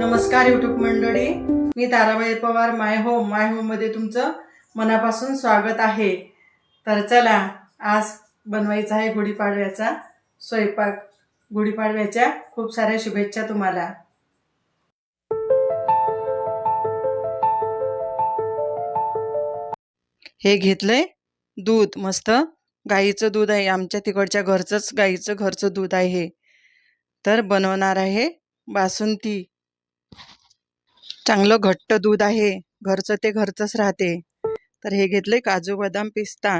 नमस्कार यूट्यूब मंडळी, मी ताराबाई पवार माय होम मध्ये तुमचं मनापासून स्वागत आहे. तर चला, आज बनवायचा आहे गुढीपाडव्याचा स्वयंपाक. गुढीपाडव्याच्या खूप साऱ्या शुभेच्छा तुम्हाला. हे घेतलंय दूध, मस्त गाईचं दूध आहे, आमच्या तिकडच्या घरचंच गाईचं घरचं दूध आहे. तर बनवणार आहे बासुंदी. चांगलं घट्ट दूध आहे, घरचं ते घरचंच राहते. तर हे घेतले काजू बदाम पिस्ता,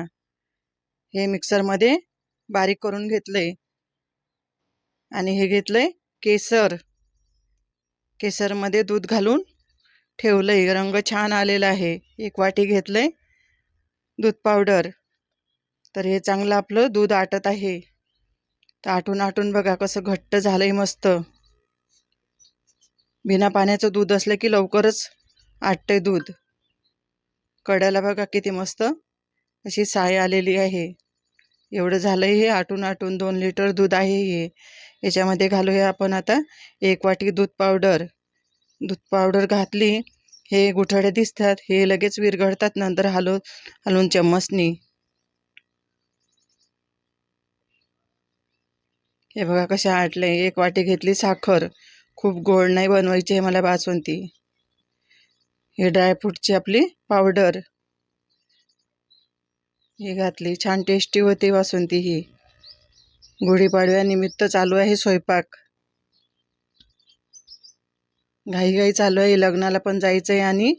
हे मिक्सरमध्ये बारीक करून घेतले. आणि हे घेतले केसर, केसरमध्ये दूध घालून ठेवलंय, रंग छान आलेला आहे. 1 वाटी घेतलंय दूध पावडर. तर हे चांगलं आपलं दूध आटत आहे. तर आटून आटून बघा कसं घट्ट झालंय मस्त. बिना पाण्याचं दूध असलं की लवकरच आटते दूध. कड्याला बघा किती मस्त अशी साय आलेली आहे. एवढं झालंय हे आटून आटून. 2 लिटर दूध आहे हे. याच्यामध्ये घालूया आपण आता 1 वाटी दूध पावडर. दूध पावडर घातली, हे गुठळ्या दिसतात, हे लगेच विरघळतात नंतर हलवून चम्मचनी. हे बघा कशा आटले. 1 वाटी घेतली साखर. खूप गोड नाही बनवायची आहे मला बासुंदी. हे ड्रायफ्रूटची आपली पावडर हे घातली. छान टेस्टी होते बासुंदी ही. गुढीपाडव्यानिमित्त चालू आहे स्वयंपाक. घाई चालू आहे, लग्नाला पण जायचं आहे. आणि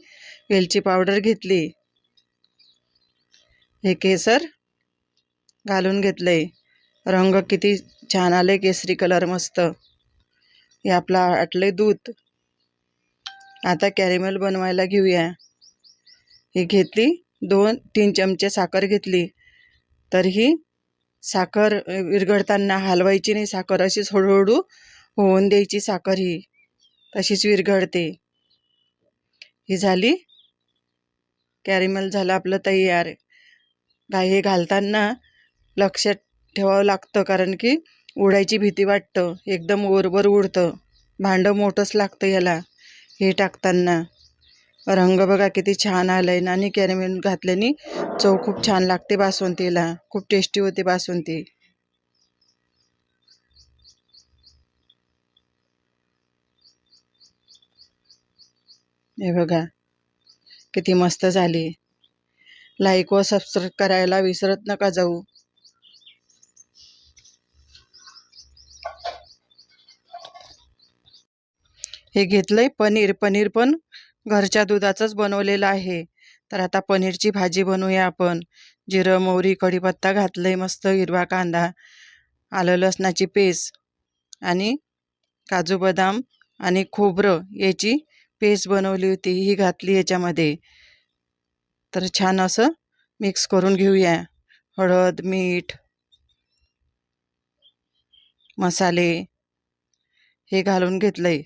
वेलची पावडर घेतली. हे केसर घालून घेतलंय, रंग किती छान आले, केसरी कलर मस्त. हे आपलं आटले दूध. आता कॅरेमेल बनवायला घेऊया. हे घेतली 2-3 चमचे साखर घेतली. तर ही साखर विरघळताना हलवायची नाही, साखर अशीच हळूहळू होऊन द्यायची. साखर ही तशीच विरघळते. ही झाली कॅरेमेल, झालं आपलं तयार. हे घालताना लक्षात ठेवावं लागतं, कारण की उडायची भीती वाटतं. एकदम वरवर उडतं, भांडं मोठंच लागतं याला हे टाकताना. रंग बघा किती छान आलाय. आणि कॅरेमेल घातल्याने चव खूप छान लागते बासुंदीला. खूप टेस्टी होते बासुंदी. हे बघा किती मस्त झाली. लाईक व सबस्क्राईब करायला विसरत नका जाऊ. हे घेतलंय पनीर. पनीर पण घरच्या दुधाचंच बनवलेलं आहे. तर आता पनीरची भाजी बनवूया आपण. जिरं, मोहरी, कढीपत्ता घातलंय, मस्त हिरवा कांदा, आलं लसणाची पेस्ट आणि काजू बदाम आणि खोबरं याची पेस्ट बनवली होती, ही घातली याच्यामध्ये. तर छान असं मिक्स करून घेऊया. हळद, मीठ, मसाले हे घालून घेतलंय.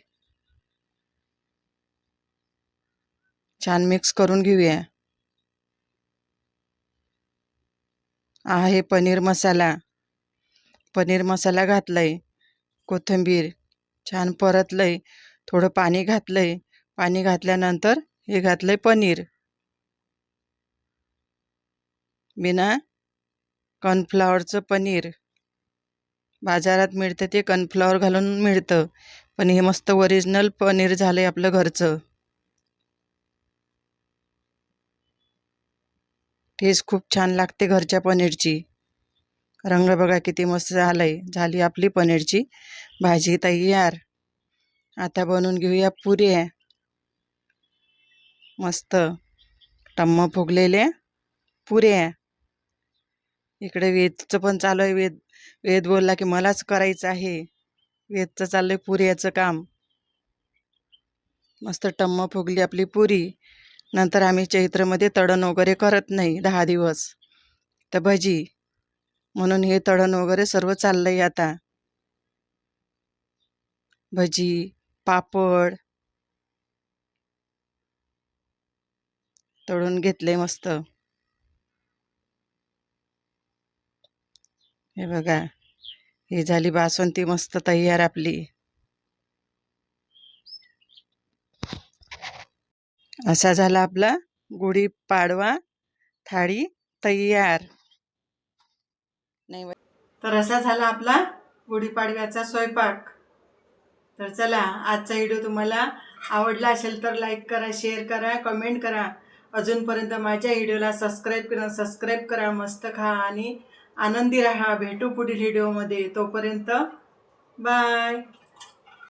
छान मिक्स करून घेऊया. आहे पनीर मसाला. पनीर मसाला घातलाय. कोथिंबीर छान परतलंय. थोडं पाणी घातलंय. पाणी घातल्यानंतर हे घातलंय पनीर. बिना कॉर्नफ्लॉवरचं पनीर. बाजारात मिळतं ते कॉर्नफ्लॉवर घालून मिळतं, पण हे मस्त ओरिजिनल पनीर झालंय आपलं घरचं. टेस्ट खूप छान लागते घरच्या पनीरची. रंग बघा किती मस्त झालाय. झाली आपली पनीरची भाजी तयार. आता बनवून घेऊया पुऱ्या. मस्त टम्म फुगलेल्या पुऱ्या. इकडे वेदचं पण चालू आहे. वेद बोलला की मलाच करायचं आहे. वेदचं चाललंय पुऱ्याचं काम. मस्त टम्म फुगली आपली पुरी. नंतर आम्ही चैत्रमध्ये तळण वगैरे करत नाही 10 दिवस, तर भजी, म्हणून हे तळण वगैरे सर्व चाललंय आता. भजी, पापड तळून घेतले मस्त. हे बघा, ही झाली बासुंदी मस्त तयार आपली. असा झाला आपला गुढीपाडवा थाळी तयार. नाही तर असा झाला आपला गुढीपाडव्याचा स्वयंपाक. तर चला, आजचा व्हिडिओ तुम्हाला आवडला असेल तर लाईक करा, शेअर करा, कमेंट करा. अजूनपर्यंत माझ्या व्हिडिओला सबस्क्राईब करा. मस्त खा आणि आनंदी राहा. भेटू पुढील व्हिडिओमध्ये. तोपर्यंत बाय.